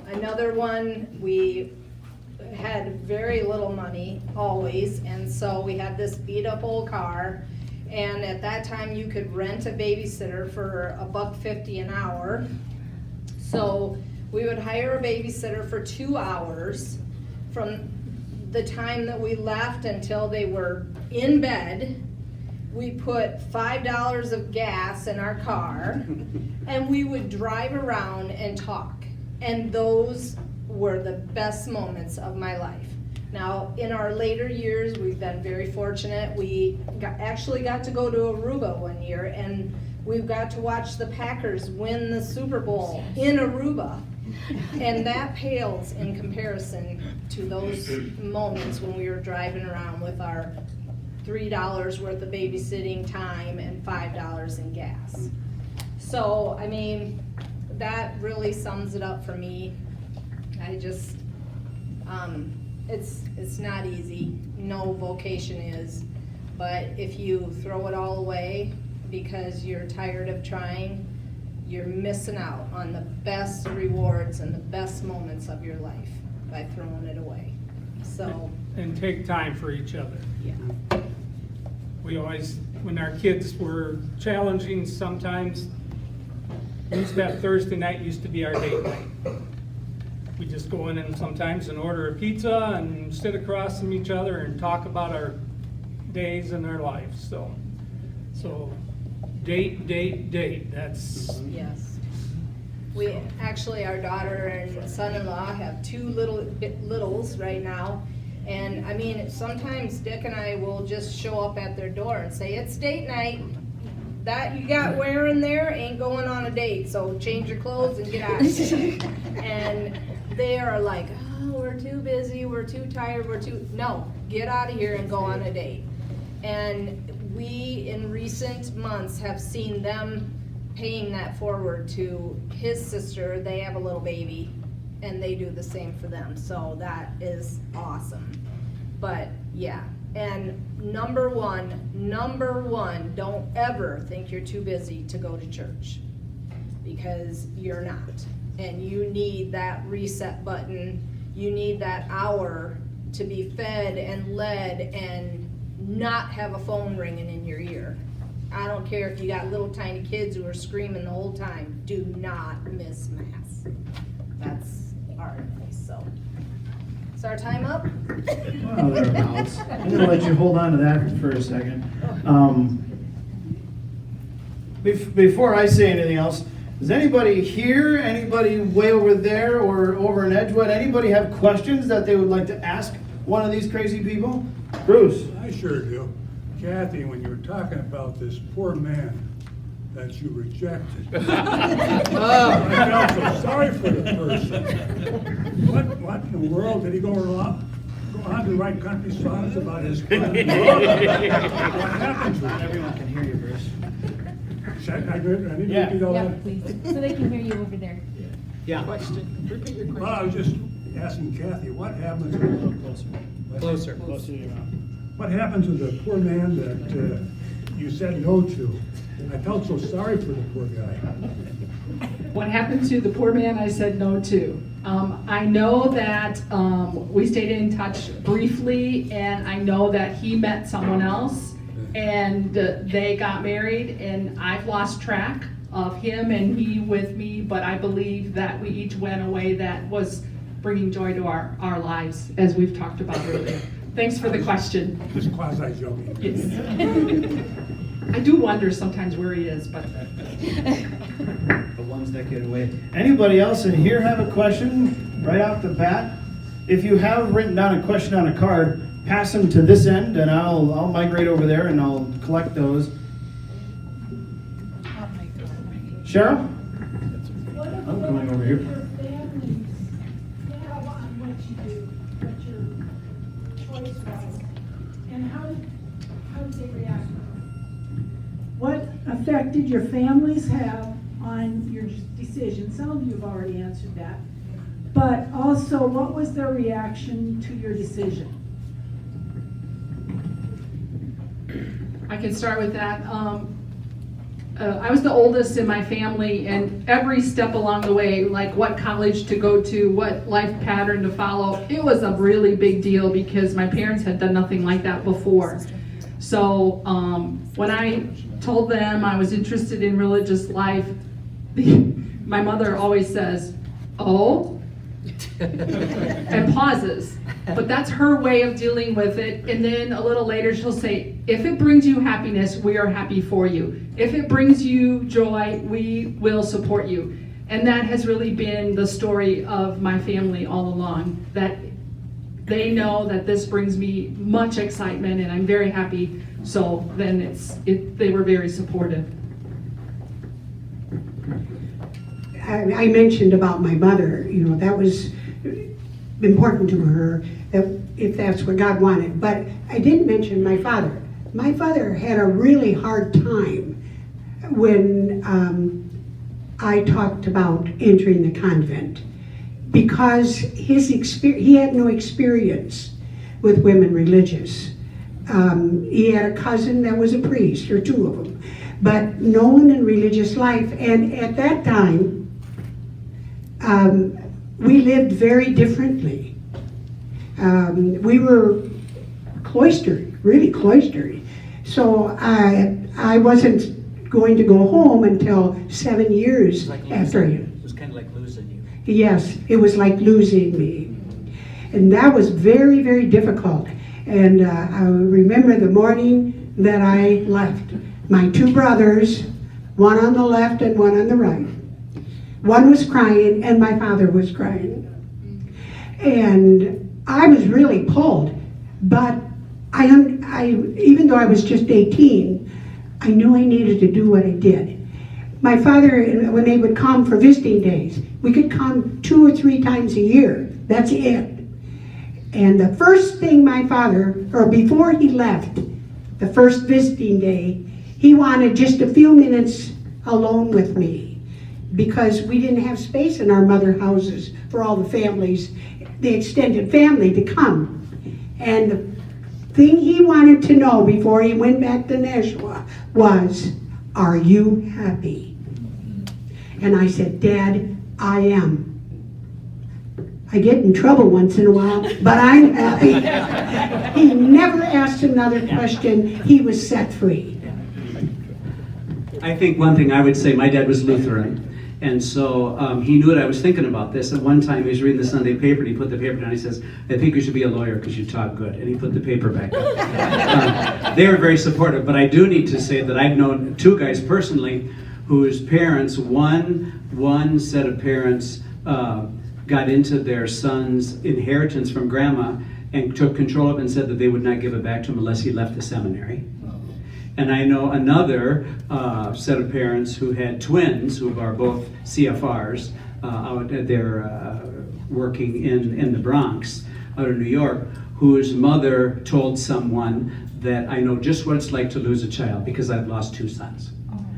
Another one, we had very little money always, and so we had this beat up old car, and at that time you could rent a babysitter for $1.50 an hour. So we would hire a babysitter for 2 hours from the time that we left until they were in bed. We put $5 of gas in our car, and we would drive around and talk. And those were the best moments of my life. Now, in our later years, we've been very fortunate. We actually got to go to Aruba one year, and we got to watch the Packers win the Super Bowl in Aruba. And that pales in comparison to those moments when we were driving around with our $3 worth of babysitting time and $5 in gas. So, I mean, that really sums it up for me. I just, it's not easy. No vocation is. But if you throw it all away because you're tired of trying, you're missing out on the best rewards and the best moments of your life by throwing it away. So. And take time for each other. Yeah. We always, when our kids were challenging sometimes, That Thursday night used to be our date night. We just go in and sometimes and order a pizza and sit across from each other and talk about our days and our lives. So date. That's Yes. We, actually, our daughter and son-in-law have two littles right now. And I mean, sometimes Dick and I will just show up at their door and say, it's date night. That you got wearing there ain't going on a date, so change your clothes and get out of here. And they are like, oh, we're too busy, we're too tired, no, get out of here and go on a date. And we, in recent months, have seen them paying that forward to his sister. They have a little baby, and they do the same for them, so that is awesome. But, yeah. And number one, don't ever think you're too busy to go to church, because you're not. And you need that reset button. You need that hour to be fed and led and not have a phone ringing in your ear. I don't care if you got little tiny kids who are screaming the whole time. Do not miss Mass. That's our advice, so. Is our time up? Well, thereabouts. I'm gonna let you hold on to that for a second. Before I say anything else, does anybody here, anybody way over there or over in Edgewood, anybody have questions that they would like to ask one of these crazy people? Bruce? I sure do. Kathy, when you were talking about this poor man that you rejected, I felt so sorry for the person. What in the world did he go on to write country songs about his crime? What happened to him? Everyone can hear you, Bruce. I need Yeah. to repeat all Yeah, that. please, so they can hear you over there. Yeah. Well, I was just asking Kathy, what happened to Closer to your mouth. what happened to the poor man that you said no to? I felt so sorry for the poor guy. What happened to the poor man I said no to? I know that we stayed in touch briefly, and I know that he met someone else, and they got married, and I've lost track of him and he with me, but I believe that we each went a way that was bringing joy to our lives, as we've talked about earlier. Thanks for the question. Just quasi-joking. Yes. I do wonder sometimes where he is, but. The ones that get away. Anybody else in here have a question right off the bat? If you have written down a question on a card, pass them to this end, and I'll migrate over there and I'll collect those. Cheryl? I'm coming over here. What effect did your families have on your decision? Some of you have already answered that. But also, what was their reaction to your decision? I can start with that. I was the oldest in my family, and every step along the way, like what college to go to, what life pattern to follow, it was a really big deal because my parents had done nothing like that before. So when I told them I was interested in religious life, my mother always says, "Oh," and pauses. But that's her way of dealing with it. And then a little later she'll say, "If it brings you happiness, we are happy for you. If it brings you joy, we will support you." And that has really been the story of my family all along, that they know that this brings me much excitement and I'm very happy. So then they were very supportive. I mentioned about my mother, that was important to her, that if that's what God wanted. But I didn't mention my father. My father had a really hard time when I talked about entering the convent, because he had no experience with women religious. He had a cousin that was a priest, or two of them, but no one in religious life. And at that time, we lived very differently. We were cloistered, really cloistered. So I wasn't going to go home until 7 years after him. It was kind of like losing you. Yes, it was like losing me. And that was very, very difficult. And I remember the morning that I left. My two brothers, one on the left and one on the right. One was crying and my father was crying. And I was really pulled, but I even though I was just 18, I knew I needed to do what I did. My father, when they would come for visiting days, we could come 2 or 3 times a year. That's it. And the first thing my father, or before he left, the first visiting day, he wanted just a few minutes alone with me because we didn't have space in our mother houses for all the families, the extended family to come. And the thing he wanted to know before he went back to Nashua was, are you happy? And I said, Dad, I am. I get in trouble once in a while, but I'm happy. He never asked another question. He was set free. I think one thing I would say, my dad was Lutheran, and so he knew that I was thinking about this. At one time, he was reading the Sunday paper, and he put the paper down. He says, I think you should be a lawyer because you talk good. And he put the paper back up. They were very supportive, but I do need to say that I've known 2 guys personally whose parents, one set of parents got into their son's inheritance from grandma and took control of it and said that they would not give it back to him unless he left the seminary. And I know another set of parents who had twins who are both CFRs out there working in the Bronx, out of New York, whose mother told someone that I know just what it's like to lose a child because I've lost 2 sons.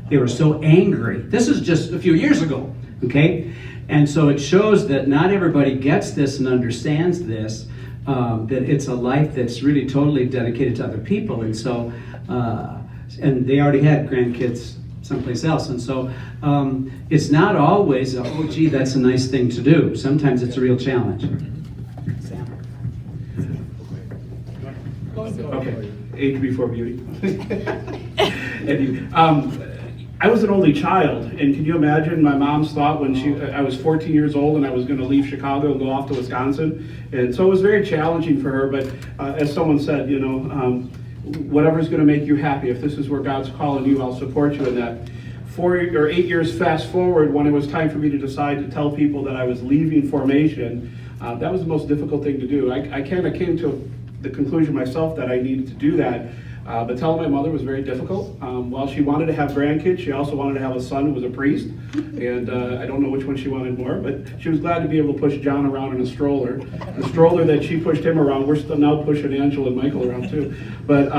They were so angry. This is just a few years ago, okay? And so it shows that not everybody gets this and understands this, that it's a life that's really totally dedicated to other people. And so, and they already had grandkids someplace else. And so it's not always, oh gee, that's a nice thing to do. Sometimes it's a real challenge. Okay, age before beauty. I was an only child, and can you imagine my mom's thought when I was 14 years old and I was going to leave Chicago and go off to Wisconsin? And so it was very challenging for her, but as someone said, you know, whatever's going to make you happy, if this is where God's calling you, I'll support you in that. 4 or 8 years fast forward, when it was time for me to decide to tell people that I was leaving formation, that was the most difficult thing to do. I kind of came to the conclusion myself that I needed to do that. But telling my mother was very difficult. While she wanted to have grandkids, she also wanted to have a son who was a priest. And I don't know which one she wanted more, but she was glad to be able to push John around in a stroller. The stroller that she pushed him around, we're still now pushing Angela and Michael around too. But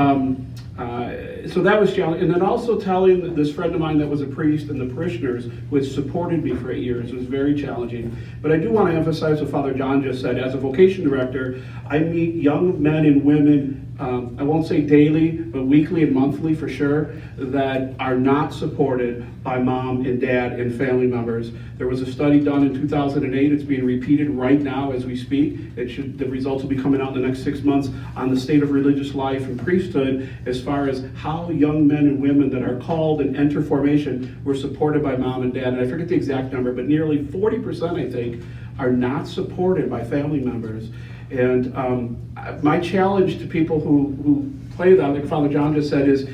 so that was challenging. And then also telling this friend of mine that was a priest and the parishioners who had supported me for 8 years was very challenging. But I do want to emphasize what Father John just said. As a vocation director, I meet young men and women, I won't say daily, but weekly and monthly for sure, that are not supported by mom and dad and family members. There was a study done in 2008. It's being repeated right now as we speak. The results will be coming out in the next 6 months on the state of religious life and priesthood as far as how young men and women that are called and enter formation were supported by mom and dad. And I forget the exact number, but nearly 40%, I think, are not supported by family members. And my challenge to people who play that, like Father John just said, is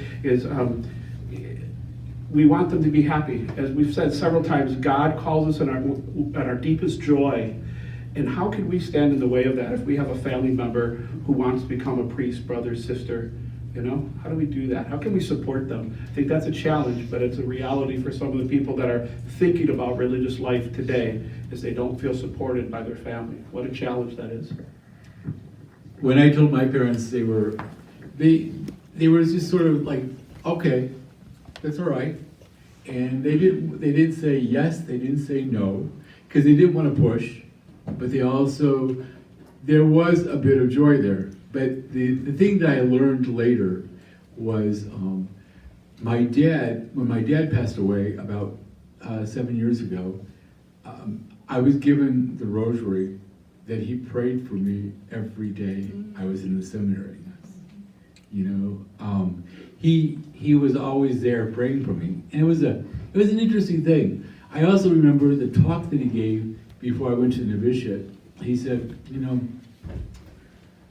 we want them to be happy. As we've said several times, God calls us in our deepest joy. And how can we stand in the way of that if we have a family member who wants to become a priest, brother, sister? You know, how do we do that? How can we support them? I think that's a challenge, but it's a reality for some of the people that are thinking about religious life today, is they don't feel supported by their family. What a challenge that is. When I told my parents, they were just sort of like, okay, that's all right. And they didn't say yes, they didn't say no, because they didn't want to push, but there was a bit of joy there. But the thing that I learned later was when my dad passed away about 7 years ago, I was given the rosary that he prayed for me every day I was in the seminary. You know, he was always there praying for me. And it was an interesting thing. I also remember the talk that he gave before I went to the novitiate. He said,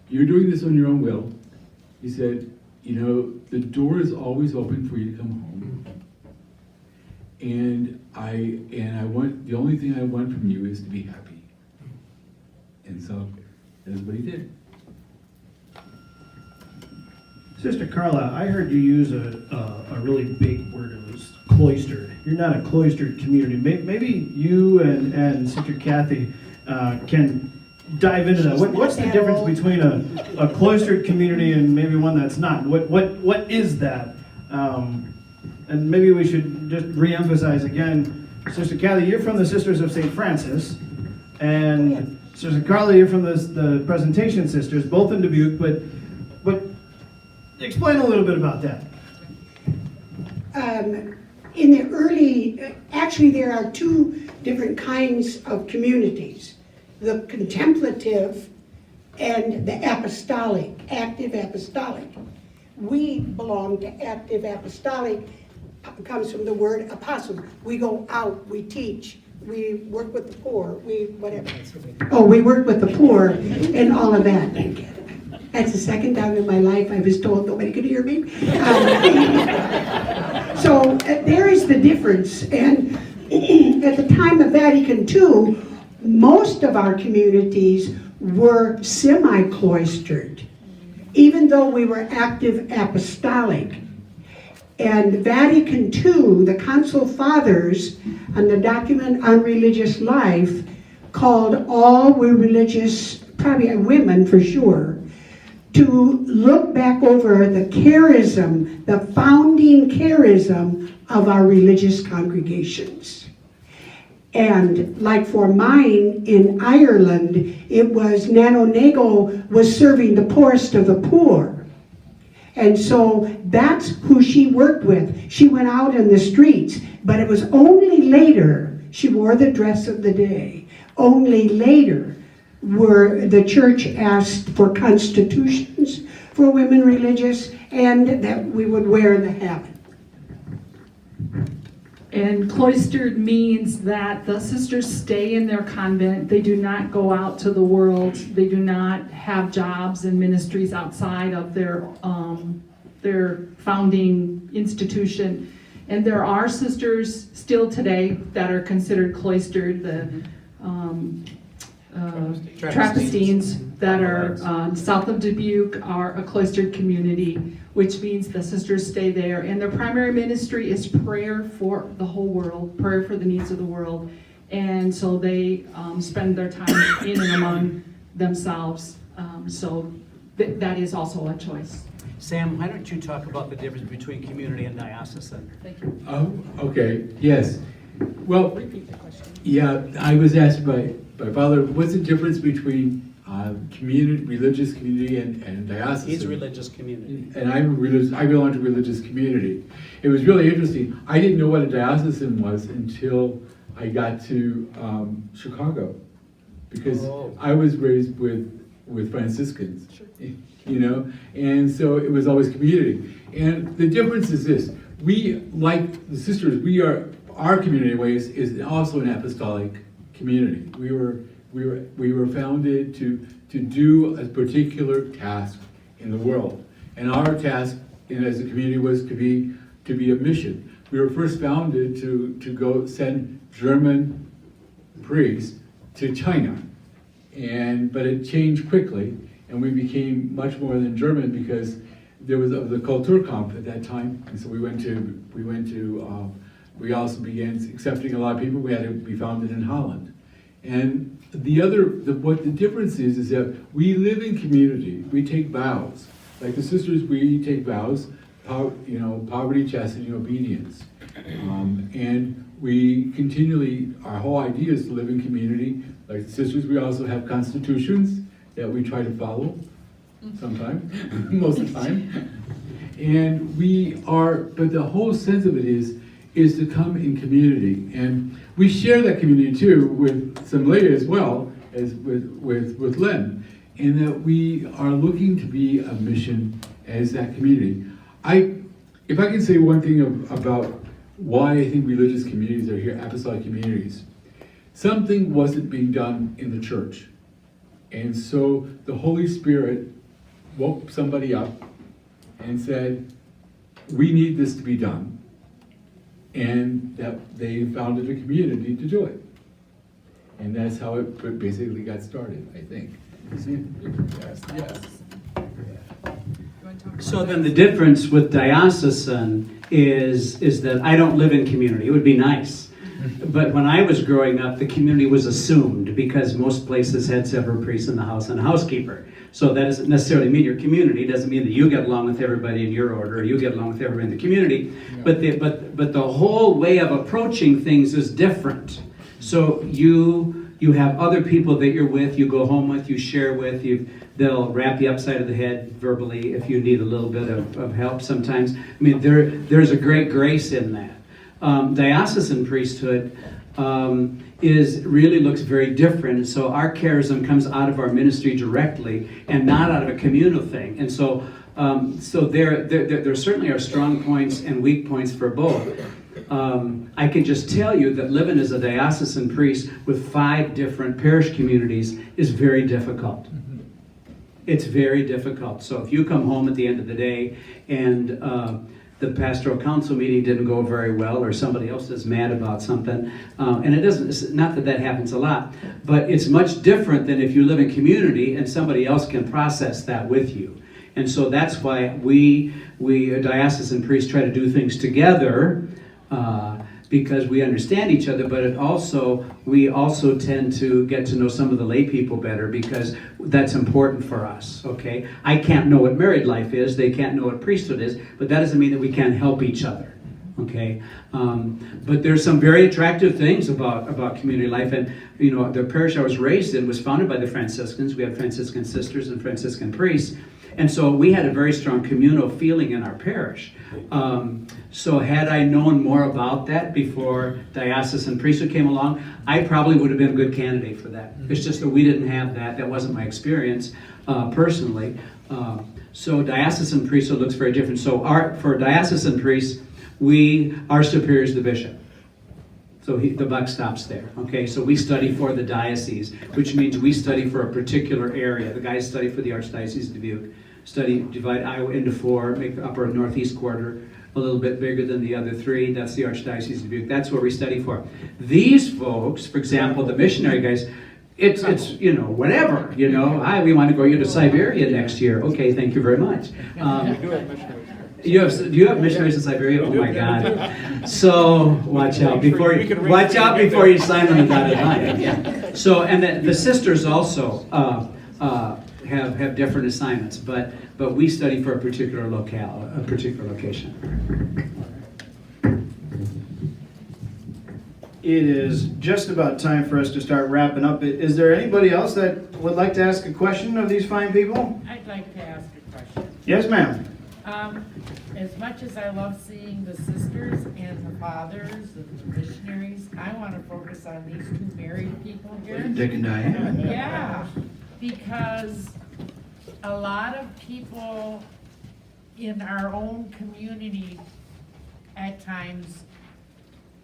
you're doing this on your own will. He said, the door is always open for you to come home. And I want, the only thing I want from you is to be happy. And so that's what he did. Sister Carla, I heard you use a really big word. It was cloistered. You're not a cloistered community. Maybe you and Sister Kathy can dive into that. What's the difference between a cloistered community and maybe one that's not? What is that? And maybe we should just reemphasize again, Sister Kathy, you're from the Sisters of St. Francis, and Sister Carla, you're from the Presentation Sisters, both in Dubuque, but explain a little bit about that. In the early, actually there are two different kinds of communities. The contemplative and the apostolic, active apostolic. We belong to active apostolic, comes from the word apostle. We go out, we teach, we work with the poor, we work with the poor and all of that. That's the second time in my life I was told nobody could hear me. So there is the difference. And at the time of Vatican II, most of our communities were semi-cloistered, even though we were active apostolic. And Vatican II, the Council Fathers, on the document on religious life, called all religious, probably women for sure, to look back over the charism, the founding charism of our religious congregations. And like for mine in Ireland, it was Nano Nago was serving the poorest of the poor. And so that's who she worked with. She went out in the streets, but it was only later she wore the dress of the day. Only later were the church asked for constitutions for women religious, and that we would wear the habit. And cloistered means that the sisters stay in their convent. They do not go out to the world. They do not have jobs and ministries outside of their founding institution. And there are sisters still today that are considered cloistered. The Trappistines that are south of Dubuque are a cloistered community, which means the sisters stay there. And their primary ministry is prayer for the whole world, prayer for the needs of the world. And so they spend their time in and among themselves. So that is also a choice. Sam, why don't you talk about the difference between community and diocesan? Thank you. Oh, okay, yes. Well, Repeat the question. yeah, I was asked by Father, what's the difference between community, religious community and diocesan? He's a religious community. And I belong to a religious community. It was really interesting. I didn't know what a diocesan was until I got to Chicago, because I was raised with Franciscans, and so it was always community. And the difference is this: we, like the sisters, our community anyways is also an apostolic community. We were founded to do a particular task in the world, and our task as a community was to be a mission. We were first founded to go send German priests to China, but it changed quickly, and we became much more than German because there was the Kulturkampf at that time, and so we also began accepting a lot of people. We had to be founded in Holland. And what the difference is that we live in community. We take vows. Like the sisters, we take vows, poverty, chastity, and obedience. And we continually, our whole idea is to live in community. Like the sisters, we also have constitutions that we try to follow sometimes, most of the time. And but the whole sense of it is to come in community. And we share that community too with some lady as well as with Len, in that we are looking to be a mission as that community. If I can say one thing about why I think religious communities are here, apostolic communities, something wasn't being done in the church. And so the Holy Spirit woke somebody up and said, we need this to be done. And that they founded a community to do it. And that's how it basically got started, I think. Yes. So then the difference with diocesan is that I don't live in community. It would be nice. But when I was growing up, the community was assumed because most places had several priests in the house and a housekeeper. So that doesn't necessarily mean your community. It doesn't mean that you get along with everybody in your order or you get along with everybody in the community. Yeah. But the whole way of approaching things is different. So you have other people that you're with, you go home with, you share with, they'll wrap you upside of the head verbally if you need a little bit of help sometimes. I mean, there's a great grace in that. Diocesan priesthood really looks very different. So our charism comes out of our ministry directly and not out of a communal thing. And so there certainly are strong points and weak points for both. I can just tell you that living as a diocesan priest with 5 different parish communities is very difficult. It's very difficult. So if you come home at the end of the day and the pastoral council meeting didn't go very well, or somebody else is mad about something, and it's not that happens a lot, but it's much different than if you live in community and somebody else can process that with you. And so that's why we diocesan priests try to do things together, because we understand each other, but we also tend to get to know some of the lay people better because that's important for us, okay? I can't know what married life is, they can't know what priesthood is, but that doesn't mean that we can't help each other, okay? But there's some very attractive things about community life, and the parish I was raised in was founded by the Franciscans. We had Franciscan sisters and Franciscan priests, and so we had a very strong communal feeling in our parish. So had I known more about that before diocesan priesthood came along, I probably would have been a good candidate for that. It's just that we didn't have that. That wasn't my experience personally. So diocesan priesthood looks very different. So for diocesan priests, our superior is the bishop. So the buck stops there. Okay, so we study for the diocese, which means we study for a particular area. The guys study for the Archdiocese of Dubuque. Divide Iowa into 4, make the upper and northeast quarter a little bit bigger than the other 3. That's the Archdiocese of Dubuque. That's what we study for. These folks, for example, the missionary guys, it's whatever, we want to go to Siberia next year. Okay, thank you very much. Do you have missionaries in Siberia? Oh my God! So watch out before you sign on the dotted line. Yeah. So and the sisters also have different assignments, but we study for a particular locale, a particular location. It is just about time for us to start wrapping up. Is there anybody else that would like to ask a question of these fine people? I'd like to ask a question. Yes, ma'am. As much as I love seeing the sisters and the fathers and the missionaries, I want to focus on these 2 married people here. Dick and Diane. Yeah, because a lot of people in our own community at times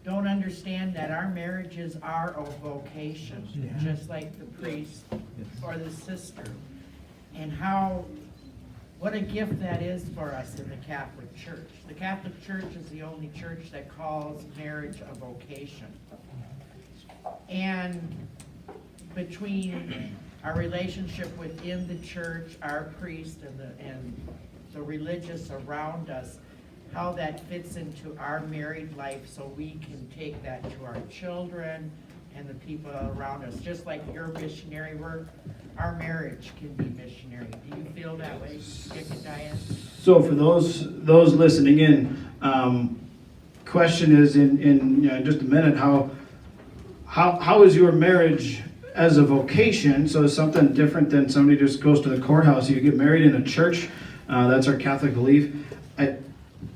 don't understand that our marriages are a vocation, just like the priest or the sister, and what a gift that is for us in the Catholic Church. The Catholic Church is the only church that calls marriage a vocation. And between our relationship within the church, our priest, and the religious around us, how that fits into our married life so we can take that to our children and the people around us. Just like your missionary work, our marriage can be missionary. Do you feel that way, Dick and Diane? So for those listening in, question is in just a minute, how is your marriage as a vocation? So it's something different than somebody just goes to the courthouse. You get married in a church. That's our Catholic belief.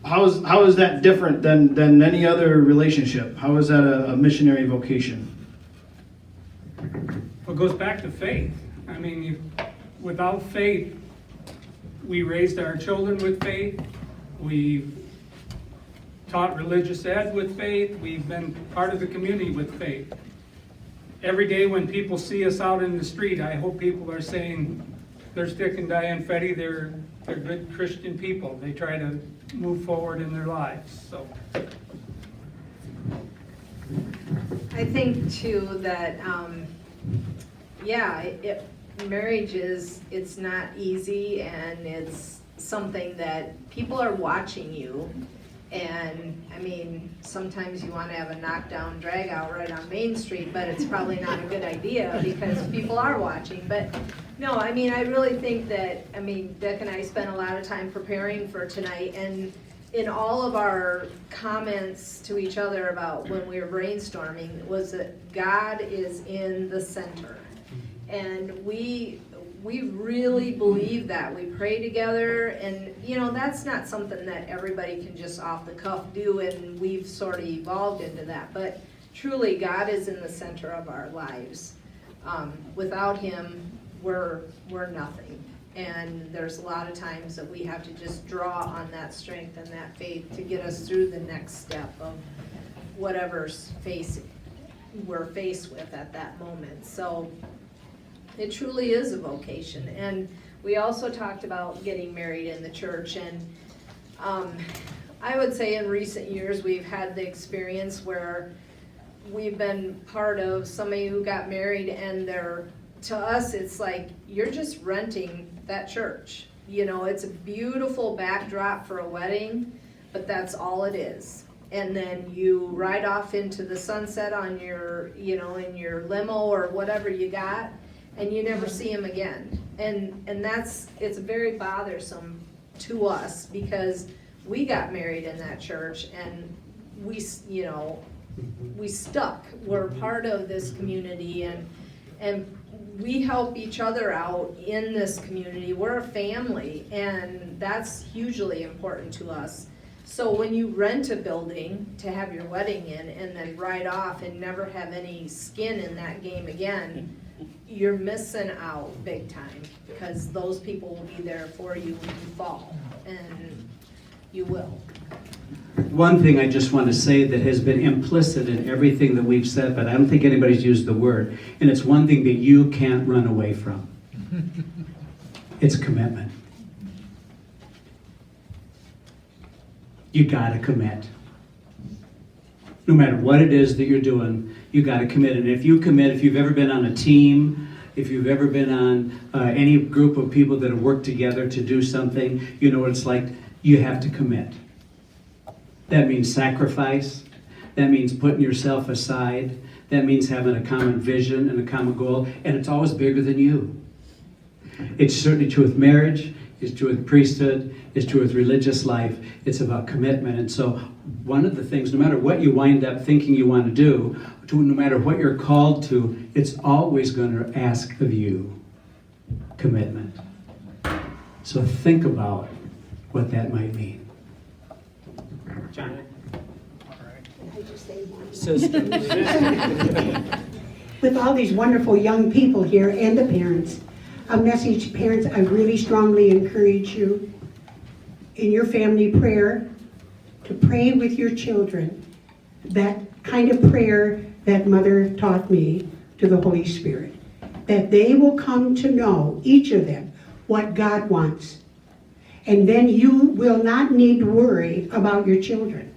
How is that different than any other relationship? How is that a missionary vocation? Well, it goes back to faith. I mean, without faith, we raised our children with faith. We taught religious ed with faith. We've been part of the community with faith. Every day when people see us out in the street, I hope people are saying, there's Dick and Dianne Fette, they're good Christian people. They try to move forward in their lives, so. I think too that, marriage it's not easy, and it's something that people are watching you. And I mean, sometimes you want to have a knockdown drag out right on Main Street, but it's probably not a good idea because people are watching. But no, I mean, I really think that, I mean, Dick and I spent a lot of time preparing for tonight, and in all of our comments to each other about when we were brainstorming was that God is in the center. And we really believe that. We pray together, and you know, that's not something that everybody can just off the cuff do, and we've sort of evolved into that. But truly, God is in the center of our lives. Without Him, we're nothing. And there's a lot of times that we have to just draw on that strength and that faith to get us through the next step of whatever's we're faced with at that moment. So it truly is a vocation. And we also talked about getting married in the church. And I would say in recent years we've had the experience where we've been part of somebody who got married, and to us it's like you're just renting that church. You know, it's a beautiful backdrop for a wedding, but that's all it is. And then you ride off into the sunset on your, you know, in your limo or whatever you got, and you never see him again. And it's very bothersome to us because we got married in that church, and we stuck. We're part of this community, and we help each other out in this community. We're a family, and that's hugely important to us. So when you rent a building to have your wedding in and then ride off and never have any skin in that game again, you're missing out big time, because those people will be there for you when you fall, and you will. One thing I just want to say that has been implicit in everything that we've said, but I don't think anybody's used the word, and it's one thing that you can't run away from. It's commitment. You gotta commit. No matter what it is that you're doing, you gotta commit. And if you commit, if you've ever been on a team, if you've ever been on any group of people that have worked together to do something, you know what it's like. You have to commit. That means sacrifice. That means putting yourself aside. That means having a common vision and a common goal, and it's always bigger than you. It's certainly true with marriage, it's true with priesthood, it's true with religious life. It's about commitment. And so one of the things, no matter what you wind up thinking you want to do, no matter what you're called to, it's always going to ask of you commitment. So think about what that might mean. John. With all these wonderful young people here and the parents, a message, parents, I really strongly encourage you in your family prayer to pray with your children that kind of prayer that Mother taught me to the Holy Spirit, that they will come to know, each of them, what God wants. And then you will not need to worry about your children.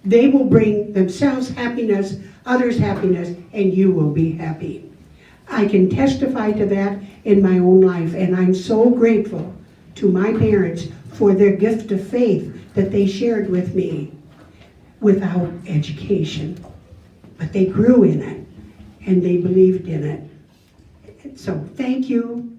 They will bring themselves happiness, others happiness, and you will be happy. I can testify to that in my own life, and I'm so grateful to my parents for their gift of faith that they shared with me without education. But they grew in it, and they believed in it. So thank you